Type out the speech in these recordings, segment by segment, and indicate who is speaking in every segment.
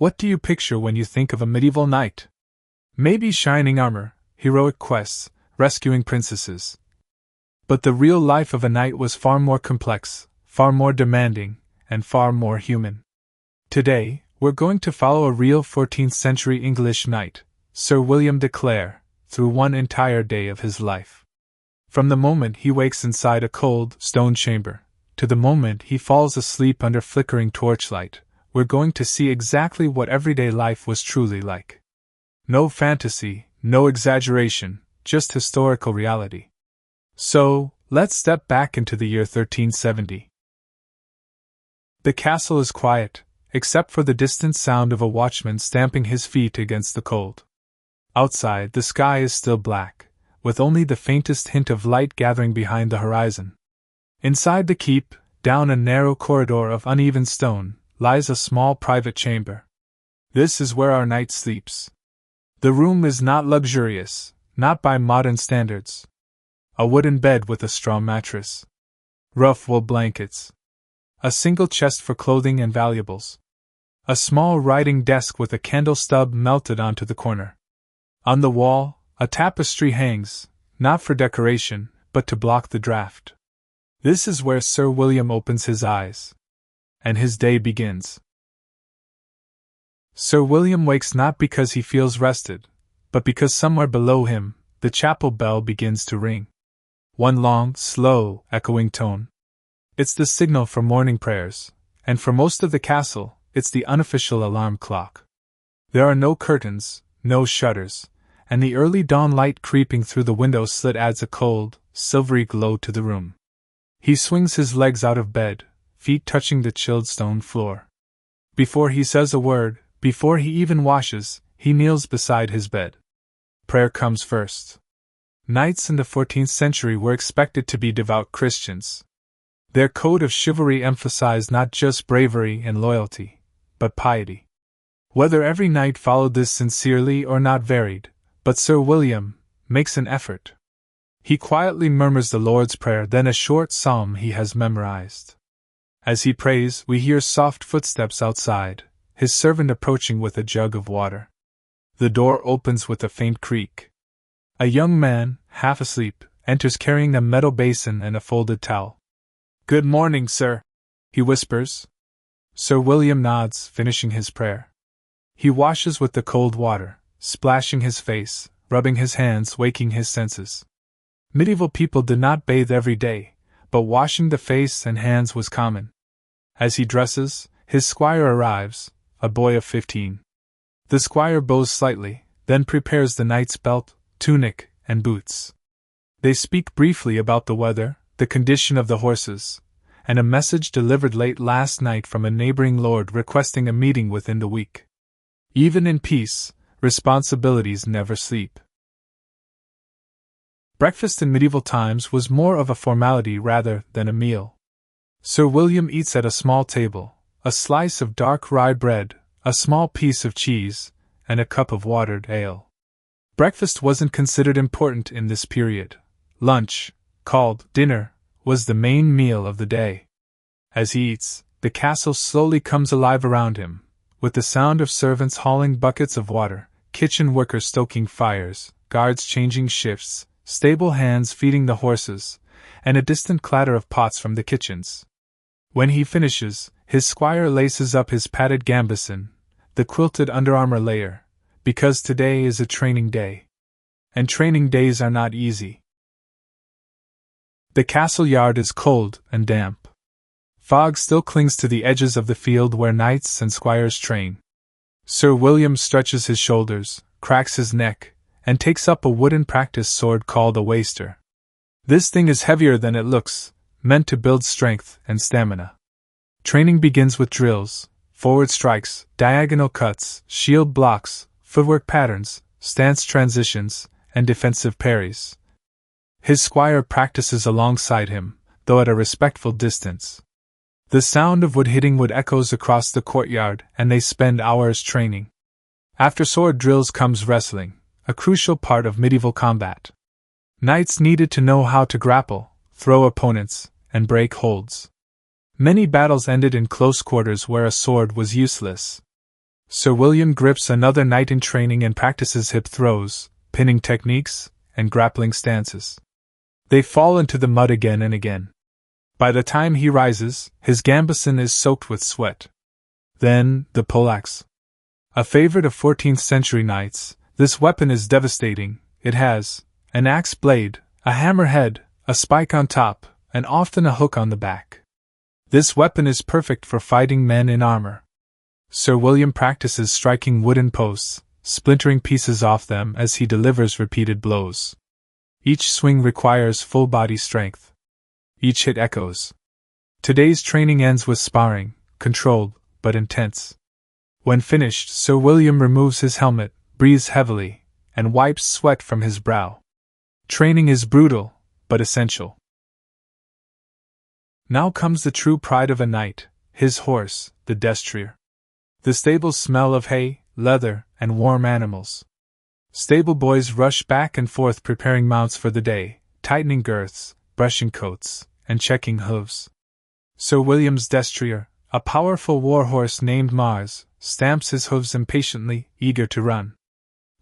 Speaker 1: What do you picture when you think of a medieval knight? Maybe shining armor, heroic quests, rescuing princesses. But the real life of a knight was far more complex, far more demanding, and far more human. Today, we're going to follow a real 14th century English knight, Sir William de Clare, through one entire day of his life. From the moment he wakes inside a cold, stone chamber, to the moment he falls asleep under flickering torchlight, we're going to see exactly what everyday life was truly like. No fantasy, no exaggeration, just historical reality. So, let's step back into the year 1370. The castle is quiet, except for the distant sound of a watchman stamping his feet against the cold. Outside, the sky is still black, with only the faintest hint of light gathering behind the horizon. Inside the keep, down a narrow corridor of uneven stone, lies a small private chamber. This is where our knight sleeps. The room is not luxurious, not by modern standards. A wooden bed with a straw mattress. Rough wool blankets. A single chest for clothing and valuables. A small writing desk with a candle stub melted onto the corner. On the wall, a tapestry hangs, not for decoration, but to block the draught. This is where Sir William opens his eyes. And his day begins. Sir William wakes not because he feels rested, but because somewhere below him, the chapel bell begins to ring. One long, slow, echoing tone. It's the signal for morning prayers, and for most of the castle, it's the unofficial alarm clock. There are no curtains, no shutters, and the early dawn light creeping through the window slit adds a cold, silvery glow to the room. He swings his legs out of bed, feet touching the chilled stone floor. Before he says a word, before he even washes, he kneels beside his bed. Prayer comes first. Knights in the 14th century were expected to be devout Christians. Their code of chivalry emphasized not just bravery and loyalty, but piety. Whether every knight followed this sincerely or not varied, but Sir William makes an effort. He quietly murmurs the Lord's Prayer, then a short psalm he has memorized. As he prays, we hear soft footsteps outside, his servant approaching with a jug of water. The door opens with a faint creak. A young man, half asleep, enters carrying a metal basin and a folded towel. "Good morning, sir," he whispers. Sir William nods, finishing his prayer. He washes with the cold water, splashing his face, rubbing his hands, waking his senses. Medieval people did not bathe every day, but washing the face and hands was common. As he dresses, his squire arrives, a boy of 15. The squire bows slightly, then prepares the knight's belt, tunic, and boots. They speak briefly about the weather, the condition of the horses, and a message delivered late last night from a neighboring lord requesting a meeting within the week. Even in peace, responsibilities never sleep. Breakfast in medieval times was more of a formality rather than a meal. Sir William eats at a small table, a slice of dark rye bread, a small piece of cheese, and a cup of watered ale. Breakfast wasn't considered important in this period. Lunch, called dinner, was the main meal of the day. As he eats, the castle slowly comes alive around him, with the sound of servants hauling buckets of water, kitchen workers stoking fires, guards changing shifts, stable hands feeding the horses, and a distant clatter of pots from the kitchens. When he finishes, his squire laces up his padded gambeson, the quilted underarmor layer, because today is a training day. And training days are not easy. The castle yard is cold and damp. Fog still clings to the edges of the field where knights and squires train. Sir William stretches his shoulders, cracks his neck, and takes up a wooden practice sword called a waster. This thing is heavier than it looks, meant to build strength and stamina. Training begins with drills, forward strikes, diagonal cuts, shield blocks, footwork patterns, stance transitions, and defensive parries. His squire practices alongside him, though at a respectful distance. The sound of wood hitting wood echoes across the courtyard, and they spend hours training. After sword drills comes wrestling, a crucial part of medieval combat. Knights needed to know how to grapple, throw opponents, and break holds. Many battles ended in close quarters where a sword was useless. Sir William grips another knight in training and practices hip throws, pinning techniques, and grappling stances. They fall into the mud again and again. By the time he rises, his gambeson is soaked with sweat. Then, the poleaxe. A favorite of 14th century knights, this weapon is devastating. It has an axe blade, a hammer head, a spike on top, and often a hook on the back. This weapon is perfect for fighting men in armor. Sir William practices striking wooden posts, splintering pieces off them as he delivers repeated blows. Each swing requires full body strength. Each hit echoes. Today's training ends with sparring, controlled, but intense. When finished, Sir William removes his helmet, breathes heavily, and wipes sweat from his brow. Training is brutal, but essential. Now comes the true pride of a knight, his horse, the destrier. The stables smell of hay, leather, and warm animals. Stable boys rush back and forth preparing mounts for the day, tightening girths, brushing coats, and checking hooves. Sir William's destrier, a powerful war horse named Mars, stamps his hooves impatiently, eager to run.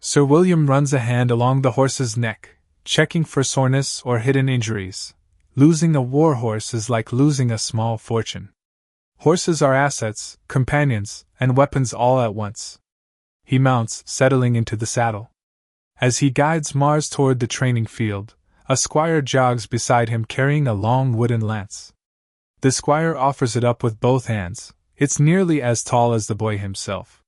Speaker 1: Sir William runs a hand along the horse's neck, checking for soreness or hidden injuries. Losing a war horse is like losing a small fortune. Horses are assets, companions, and weapons all at once. He mounts, settling into the saddle. As he guides Mars toward the training field, a squire jogs beside him carrying a long wooden lance. The squire offers it up with both hands. It's nearly as tall as the boy himself.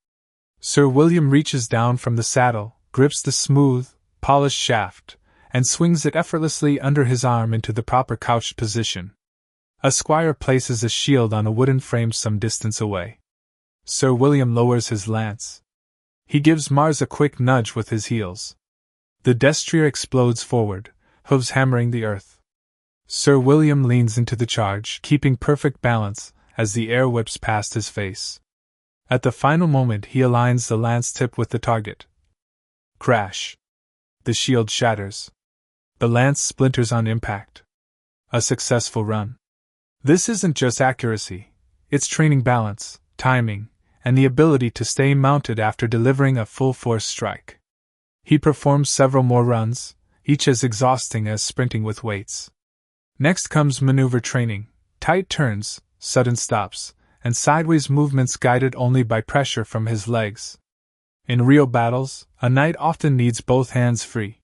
Speaker 1: Sir William reaches down from the saddle, grips the smooth, polished shaft, and swings it effortlessly under his arm into the proper couched position. A squire places a shield on a wooden frame some distance away. Sir William lowers his lance. He gives Mars a quick nudge with his heels. The destrier explodes forward, hooves hammering the earth. Sir William leans into the charge, keeping perfect balance as the air whips past his face. At the final moment he aligns the lance tip with the target. Crash! The shield shatters. The lance splinters on impact. A successful run. This isn't just accuracy, it's training balance, timing, and the ability to stay mounted after delivering a full-force strike. He performs several more runs, each as exhausting as sprinting with weights. Next comes maneuver training, tight turns, sudden stops, and sideways movements guided only by pressure from his legs. In real battles, a knight often needs both hands free.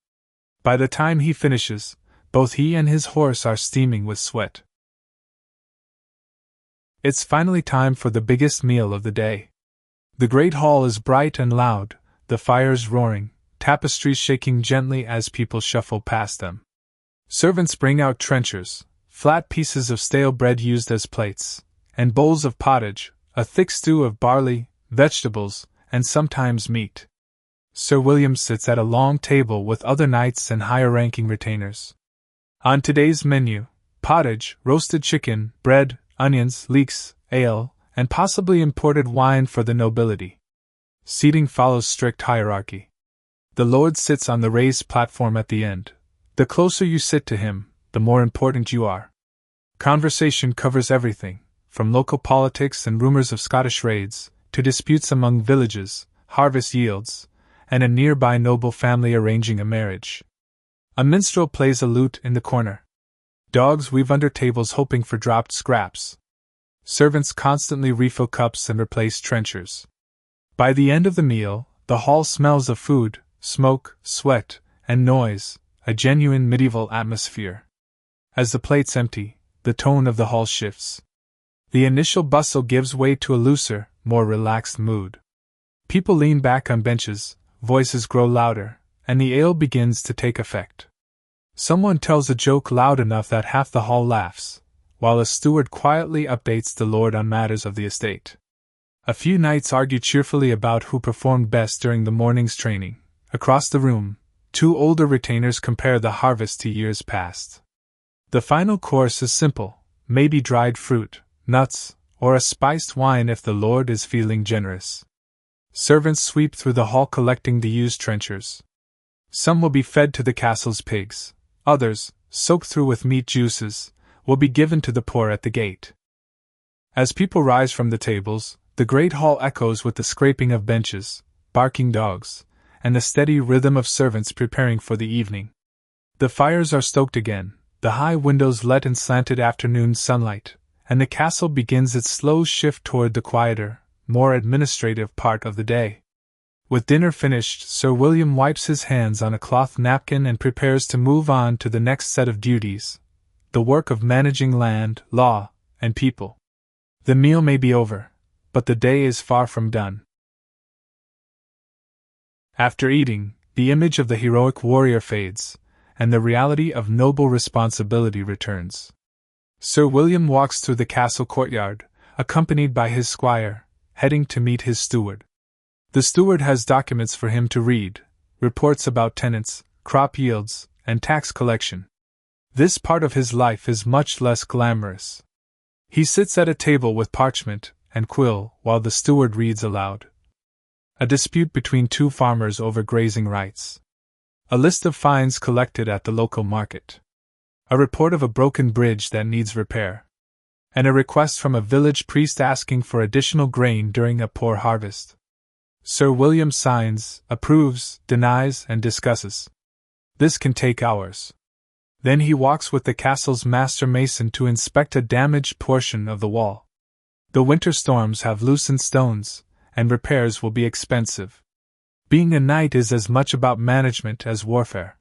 Speaker 1: By the time he finishes, both he and his horse are steaming with sweat. It's finally time for the biggest meal of the day. The great hall is bright and loud, the fires roaring, tapestries shaking gently as people shuffle past them. Servants bring out trenchers, flat pieces of stale bread used as plates, and bowls of pottage, a thick stew of barley, vegetables, and sometimes meat. Sir William sits at a long table with other knights and higher-ranking retainers. On today's menu, pottage, roasted chicken, bread, onions, leeks, ale, and possibly imported wine for the nobility. Seating follows strict hierarchy. The lord sits on the raised platform at the end. The closer you sit to him, the more important you are. Conversation covers everything, from local politics and rumors of Scottish raids, to disputes among villages, harvest yields, and a nearby noble family arranging a marriage. A minstrel plays a lute in the corner. Dogs weave under tables hoping for dropped scraps. Servants constantly refill cups and replace trenchers. By the end of the meal, the hall smells of food, smoke, sweat, and noise, a genuine medieval atmosphere. As the plates empty, the tone of the hall shifts. The initial bustle gives way to a looser, more relaxed mood. People lean back on benches, voices grow louder, and the ale begins to take effect. Someone tells a joke loud enough that half the hall laughs, while a steward quietly updates the lord on matters of the estate. A few knights argue cheerfully about who performed best during the morning's training. Across the room, two older retainers compare the harvest to years past. The final course is simple, maybe dried fruit, nuts, or a spiced wine if the lord is feeling generous. Servants sweep through the hall collecting the used trenchers. Some will be fed to the castle's pigs. Others, soaked through with meat juices, will be given to the poor at the gate. As people rise from the tables, The great hall echoes with the scraping of benches, barking dogs, and the steady rhythm of servants preparing for the evening. The fires are stoked again, the high windows let in slanted afternoon sunlight, and the castle begins its slow shift toward the quieter, more administrative part of the day. With dinner finished, Sir William wipes his hands on a cloth napkin and prepares to move on to the next set of duties, the work of managing land, law, and people. The meal may be over, but the day is far from done. After eating, the image of the heroic warrior fades, and the reality of noble responsibility returns. Sir William walks through the castle courtyard, accompanied by his squire, heading to meet his steward. The steward has documents for him to read, reports about tenants, crop yields, and tax collection. This part of his life is much less glamorous. He sits at a table with parchment and quill while the steward reads aloud. A dispute between two farmers over grazing rights. A list of fines collected at the local market. A report of a broken bridge that needs repair. And a request from a village priest asking for additional grain during a poor harvest. Sir William signs, approves, denies, and discusses. This can take hours. Then he walks with the castle's master mason to inspect a damaged portion of the wall. The winter storms have loosened stones, and repairs will be expensive. Being a knight is as much about management as warfare.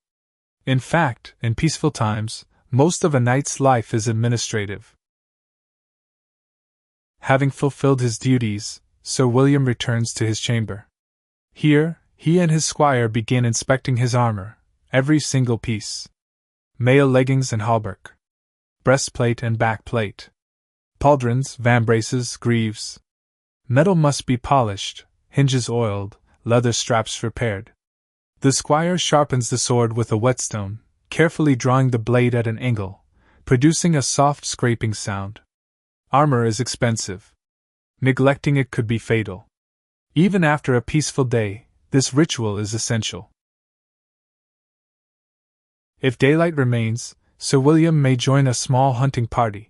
Speaker 1: In fact, in peaceful times, most of a knight's life is administrative. Having fulfilled his duties, Sir William returns to his chamber. Here, he and his squire begin inspecting his armor, every single piece. Mail leggings and hauberk. Breastplate and backplate. Pauldrons, vambraces, greaves. Metal must be polished, hinges oiled, leather straps repaired. The squire sharpens the sword with a whetstone, carefully drawing the blade at an angle, producing a soft scraping sound. Armor is expensive. Neglecting it could be fatal. Even after a peaceful day, this ritual is essential. If daylight remains, Sir William may join a small hunting party.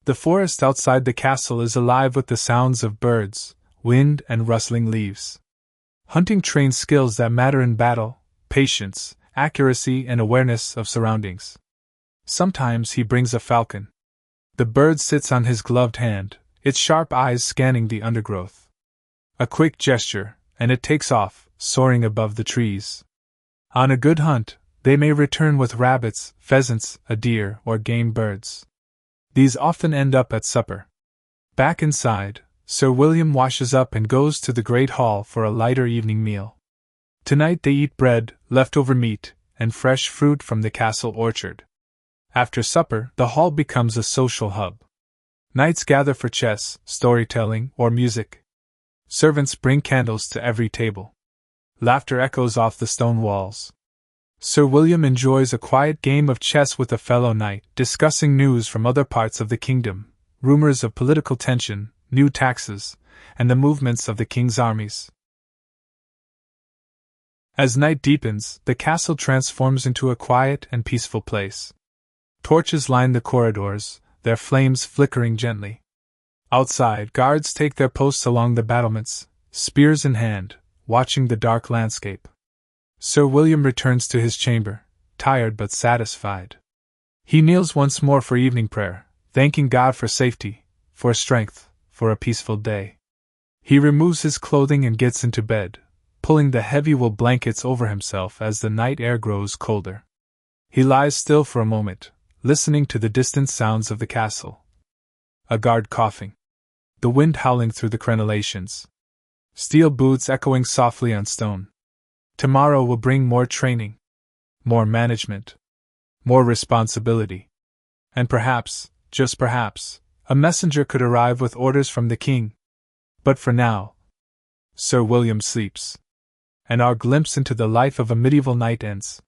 Speaker 1: The forest outside the castle is alive with the sounds of birds, wind, and rustling leaves. Hunting trains skills that matter in battle, patience, accuracy, and awareness of surroundings. Sometimes he brings a falcon. The bird sits on his gloved hand, its sharp eyes scanning the undergrowth. A quick gesture, and it takes off, soaring above the trees. On a good hunt, they may return with rabbits, pheasants, a deer, or game birds. These often end up at supper. Back inside, Sir William washes up and goes to the great hall for a lighter evening meal. Tonight they eat bread, leftover meat, and fresh fruit from the castle orchard. After supper, the hall becomes a social hub. Knights gather for chess, storytelling, or music. Servants bring candles to every table. Laughter echoes off the stone walls. Sir William enjoys a quiet game of chess with a fellow knight, discussing news from other parts of the kingdom, rumors of political tension, new taxes, and the movements of the king's armies. As night deepens, the castle transforms into a quiet and peaceful place. Torches line the corridors, their flames flickering gently. Outside, guards take their posts along the battlements, spears in hand, watching the dark landscape. Sir William returns to his chamber, tired but satisfied. He kneels once more for evening prayer, thanking God for safety, for strength, for a peaceful day. He removes his clothing and gets into bed, pulling the heavy wool blankets over himself as the night air grows colder. He lies still for a moment, listening to the distant sounds of the castle. A guard coughing. The wind howling through the crenellations. Steel boots echoing softly on stone. Tomorrow will bring more training, more management, more responsibility. And perhaps, just perhaps, a messenger could arrive with orders from the king. But for now, Sir William sleeps. And our glimpse into the life of a medieval knight ends.